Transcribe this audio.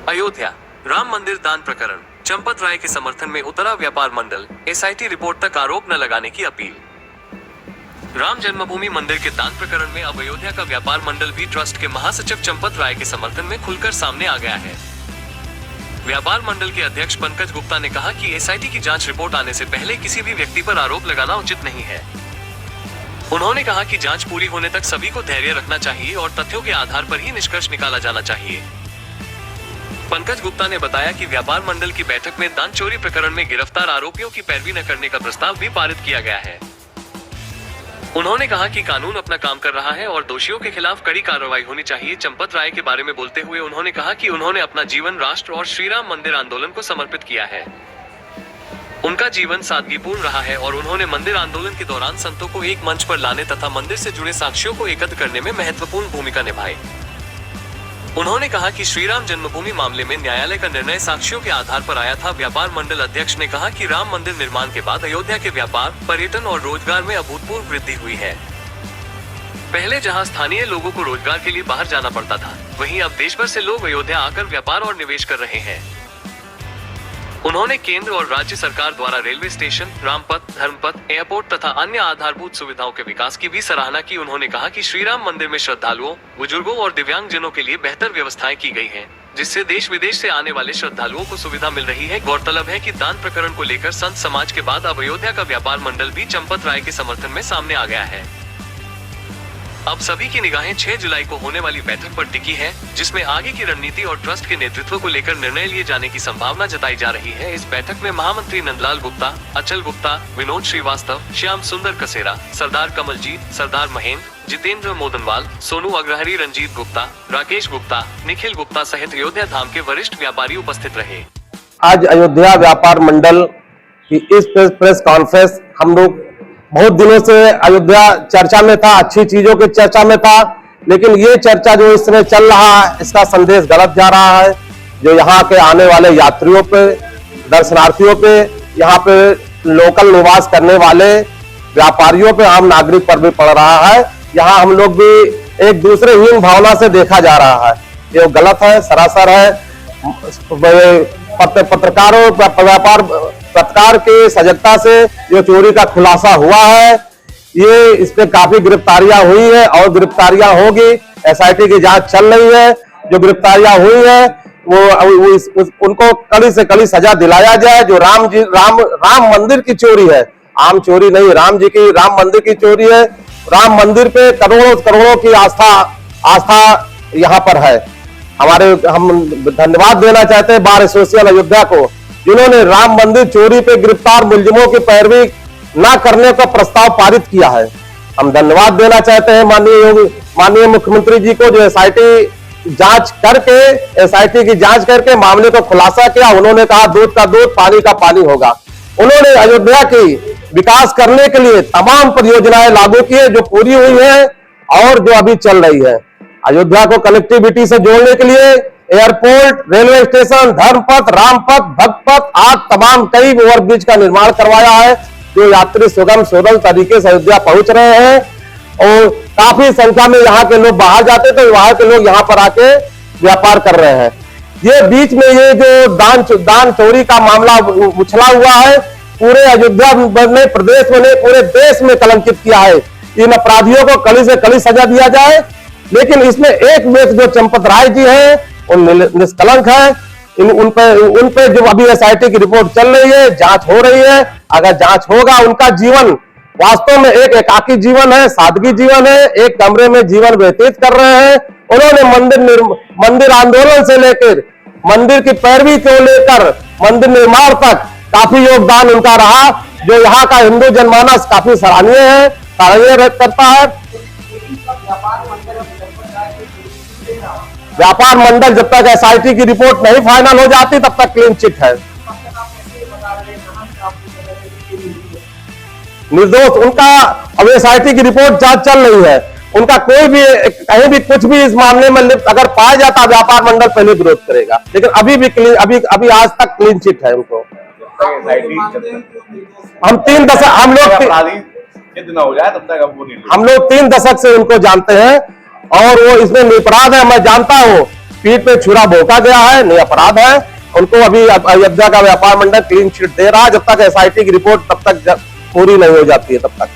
अयोध्या राम मंदिर दान प्रकरण, चंपत राय के समर्थन में उतरा व्यापार मंडल, एसआईटी रिपोर्ट तक आरोप न लगाने की अपील। राम जन्मभूमि मंदिर के दान प्रकरण में अब अयोध्या का व्यापार मंडल भी ट्रस्ट के महासचिव चंपत राय के समर्थन में खुलकर सामने आ गया है। व्यापार मंडल के अध्यक्ष पंकज गुप्ता ने कहा कि एसआईटी की जांच रिपोर्ट आने से पहले किसी भी व्यक्ति पर आरोप लगाना उचित नहीं है। उन्होंने कहा कि जांच पूरी होने तक सभी को धैर्य रखना चाहिए और तथ्यों के आधार पर ही निष्कर्ष निकाला जाना चाहिए। पंकज गुप्ता ने बताया कि व्यापार मंडल की बैठक में दान चोरी प्रकरण में गिरफ्तार आरोपियों की पैरवी न करने का प्रस्ताव भी पारित किया गया है। उन्होंने कहा कि कानून अपना काम कर रहा है और दोषियों के खिलाफ कड़ी कार्रवाई होनी चाहिए। चंपत राय के बारे में बोलते हुए उन्होंने कहा कि उन्होंने अपना जीवन राष्ट्र और श्री राम मंदिर आंदोलन को समर्पित किया है। उनका जीवन सादगीपूर्ण रहा है और उन्होंने मंदिर आंदोलन के दौरान संतों को एक मंच पर लाने तथा मंदिर से जुड़े साक्ष्यों को एकत्र करने में महत्वपूर्ण भूमिका निभाई। उन्होंने कहा कि श्री राम जन्मभूमि मामले में न्यायालय का निर्णय साक्ष्यों के आधार पर आया था। व्यापार मंडल अध्यक्ष ने कहा कि राम मंदिर निर्माण के बाद अयोध्या के व्यापार, पर्यटन और रोजगार में अभूतपूर्व वृद्धि हुई है। पहले जहां स्थानीय लोगों को रोजगार के लिए बाहर जाना पड़ता था, वहीं अब देश भर से लोग अयोध्या आकर व्यापार और निवेश कर रहे हैं। उन्होंने केंद्र और राज्य सरकार द्वारा railway station, Rampath, Dharmapath, airport तथा अन्य आधारभूत सुविधाओं के विकास की भी सराहना की। उन्होंने कहा कि श्री राम मंदिर में श्रद्धालुओं, बुजुर्गों और दिव्यांगजनों के लिए बेहतर व्यवस्थाएं की गई हैं, जिससे देश विदेश से आने वाले श्रद्धालुओं को सुविधा मिल रही है। गौरतलब है कि दान प्रकरण को लेकर संत समाज के बाद अब अयोध्या का व्यापार मंडल भी चंपत राय के समर्थन में सामने आ गया है। अब सभी की निगाहें 6 जुलाई को होने वाली बैठक पर टिकी है, जिसमें आगे की रणनीति और ट्रस्ट के नेतृत्व को लेकर निर्णय लिए जाने की संभावना जताई जा रही है। इस बैठक में महामंत्री नंदलाल गुप्ता, अचल गुप्ता, विनोद श्रीवास्तव, श्याम सुंदर कसेरा, सरदार कमलजीत, सरदार महेंद्र, जितेंद्र मोदनवाल, सोनू अग्रहरी, रंजीत गुप्ता, राकेश गुप्ता, निखिल गुप्ता सहित अयोध्या धाम के वरिष्ठ व्यापारी उपस्थित रहे। आज अयोध्या व्यापार मंडल की इस प्रेस कॉन्फ्रेंस हम लोग बहुत दिनों से अयोध्या चर्चा में था, अच्छी चीजों की चर्चा में था, लेकिन ये चर्चा जो इस समय चल रहा है, इसका संदेश गलत जा रहा है। जो यहाँ के आने वाले यात्रियों पे, दर्शनार्थियों पे, यहाँ पे लोकल निवास करने वाले व्यापारियों पे, आम नागरिक पर भी पड़ रहा है। यहाँ हम लोग भी एक दूसरे हीन भावना से देखा जा रहा है, ये गलत है, सरासर है। पत्रकार की सजगता से जो चोरी का खुलासा हुआ है, ये इस पे काफी गिरफ्तारियां हुई है और गिरफ्तारियां होगी। एसआईटी की जांच चल रही है। जो गिरफ्तारियां हुई है उनको कड़ी से कड़ी सजा दिलाया जाए। जो राम मंदिर की चोरी है, आम चोरी नहीं, राम मंदिर की चोरी है। राम मंदिर पे करोड़ों की आस्था यहाँ पर है। हम धन्यवाद देना चाहते हैं बार एसोसिएशन अयोध्या को, जिन्होंने राम मंदिर चोरी पे गिरफ्तार मुलजिमों की पैरवी न करने का प्रस्ताव पारित किया है। हम धन्यवाद देना चाहते हैं माननीय मुख्यमंत्री जी को, जो एसआईटी की जांच करके मामले को खुलासा किया। उन्होंने कहा दूध का दूध, पानी का पानी होगा। उन्होंने अयोध्या की विकास करने के लिए तमाम परियोजनाएं लागू की है, जो पूरी हुई है और जो अभी चल रही है। अयोध्या को कनेक्टिविटी से जोड़ने के लिए airport, railway station, Dharmapath, Rampath, भक्तपथ आज तमाम कई ओवरब्रिज का निर्माण करवाया है, जो यात्री सुगम सुगम तरीके से अयोध्या पहुंच रहे हैं। और काफी संख्या में यहाँ के लोग बाहर जाते तो वहां के लोग यहाँ पर आके व्यापार कर रहे हैं। ये बीच में ये जो दान चोरी का मामला उछला हुआ है, पूरे अयोध्या ने, प्रदेश में, पूरे देश में कलंकित किया है। इन अपराधियों को कड़ी से कड़ी सजा दिया जाए। लेकिन इसमें एक व्यक्ति जो चंपत राय जी है, वो निष्कलंक है। उन पे जो अभी एसआईटी की रिपोर्ट चल रही है, जांच हो रही है। अगर जांच होगा, उनका जीवन वास्तव में एक एकाकी जीवन है, सादगी जीवन है, एक कमरे में जीवन व्यतीत कर रहे हैं। उन्होंने मंदिर आंदोलन से लेकर मंदिर की पैरवी को लेकर मंदिर निर्माण तक काफी योगदान उनका रहा, जो यहाँ का हिंदू जनमानस काफी सराहनीय है, सराहनीय करता है। व्यापार मंडल जब तक एसआईटी की रिपोर्ट नहीं फाइनल हो जाती, तब तक क्लीन चिट है, निर्दोष। उनका अब एसआईटी की रिपोर्ट जांच चल रही है, उनका कोई भी कहीं भी कुछ भी इस मामले में अगर पाया जाता, व्यापार मंडल पहले विरोध करेगा। लेकिन अभी आज तक क्लीन चिट है उनको। हम 3 दशक हम लोग 3 दशक से उनको जानते हैं और वो इसमें निरपराध है। मैं जानता हूं पीठ पे छुरा भोंका गया है, नहीं अपराध है। उनको अभी अयोध्या का व्यापार मंडल क्लीन चिट दे रहा है, जब तक एसआईटी की रिपोर्ट तब तक पूरी नहीं हो जाती है तब तक।